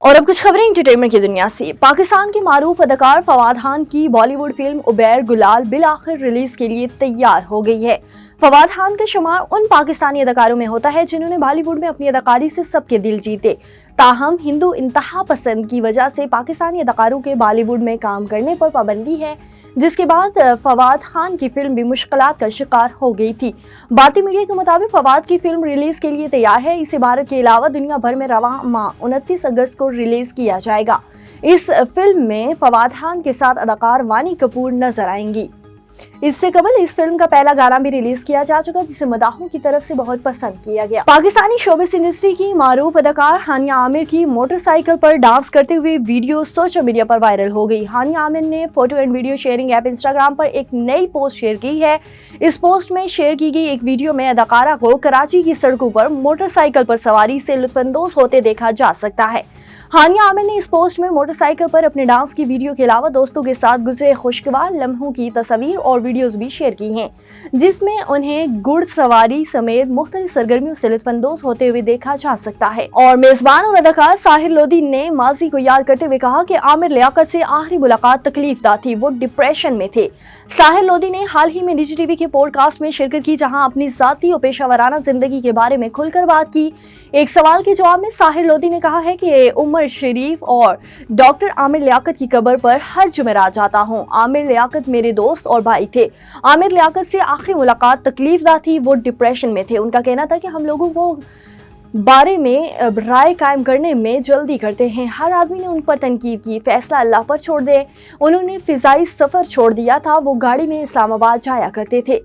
और अब कुछ खबरें एंटरटेनमेंट की दुनिया से। पाकिस्तान के मारूफ अदाकार फवाद खान की बॉलीवुड फिल्म उबैर गुलाल बिल आखिर रिलीज के लिए तैयार हो गई है। फवाद खान का शुमार उन पाकिस्तानी अदाकारों में होता है जिन्होंने बॉलीवुड में अपनी अदाकारी से सबके दिल जीते। ताहम हिंदू इंतहा पसंद की वजह से पाकिस्तानी अदाकारों के बॉलीवुड में काम करने पर पाबंदी है, जिसके बाद फवाद खान की फिल्म भी मुश्किलात का शिकार हो गई थी। भारतीय मीडिया के मुताबिक फवाद की फिल्म रिलीज के लिए तैयार है। इसे भारत के अलावा दुनिया भर में रवां माह 29 अगस्त को रिलीज किया जाएगा। इस फिल्म में फवाद खान के साथ अदाकार वानी कपूर नजर आएंगी। इससे कबल इस फिल्म का पहला गाना भी रिलीज किया जा चुका, जिसे मदाहों की तरफ से बहुत पसंद किया गया। पाकिस्तानी शोबिस इंडस्ट्री की मारूफ अदाकार हानिया आमिर की मोटरसाइकिल पर डांस करते हुए वीडियो सोशल मीडिया पर वायरल हो गई। हानिया आमिर ने photo and video sharing app Instagram पर एक नई पोस्ट शेयर की है। इस पोस्ट में शेयर की गई एक वीडियो में अदाकारा को कराची की सड़कों पर मोटरसाइकिल पर सवारी से लुत्फानंदोज होते देखा जा सकता है। हानिया आमिर ने इस पोस्ट में मोटरसाइकिल पर अपने डांस की वीडियो के अलावा दोस्तों के साथ गुजरे खुशगवार लम्हों की तस्वीर और वीडियोस भी शेयर की हैं, जिसमें उन्हें घुड़सवारी समेत मुख्तलिफ सरगर्मियों से लुत्फानंदोज होते हुए देखा जा सकता है। और मेजबान और अदाकार साहिर लोधी ने माजी को याद करते हुए कहा कि आमिर लियाकत से आखिरी मुलाकात तकलीफदा थी, वो डिप्रेशन में थे। साहिर लोधी ने हाल ही में निजी टीवी के पॉडकास्ट में शिरकत की, जहां अपनी जाती और पेशावराना जिंदगी के बारे में खुलकर बात की। एक सवाल के जवाब में साहिर लोधी ने कहा है कि उमर शरीफ और डॉक्टर आमिर लियाकत की कब्र पर हर जुमेरात जाता हूँ। आमिर लियाकत मेरे दोस्त और भाई थे। आमिर लियाकत से आखिरी मुलाकात तकलीफदा थी, वो डिप्रेशन में थे। उनका कहना था कि हम लोगों को बारे में राय कायम करने में जल्दी करते हैं। हर आदमी ने उन पर तनकीद की, फैसला अल्लाह पर छोड़ दे। उन्होंने फिजाई सफर छोड़ दिया था, वो गाड़ी में इस्लामाबाद जाया करते थे।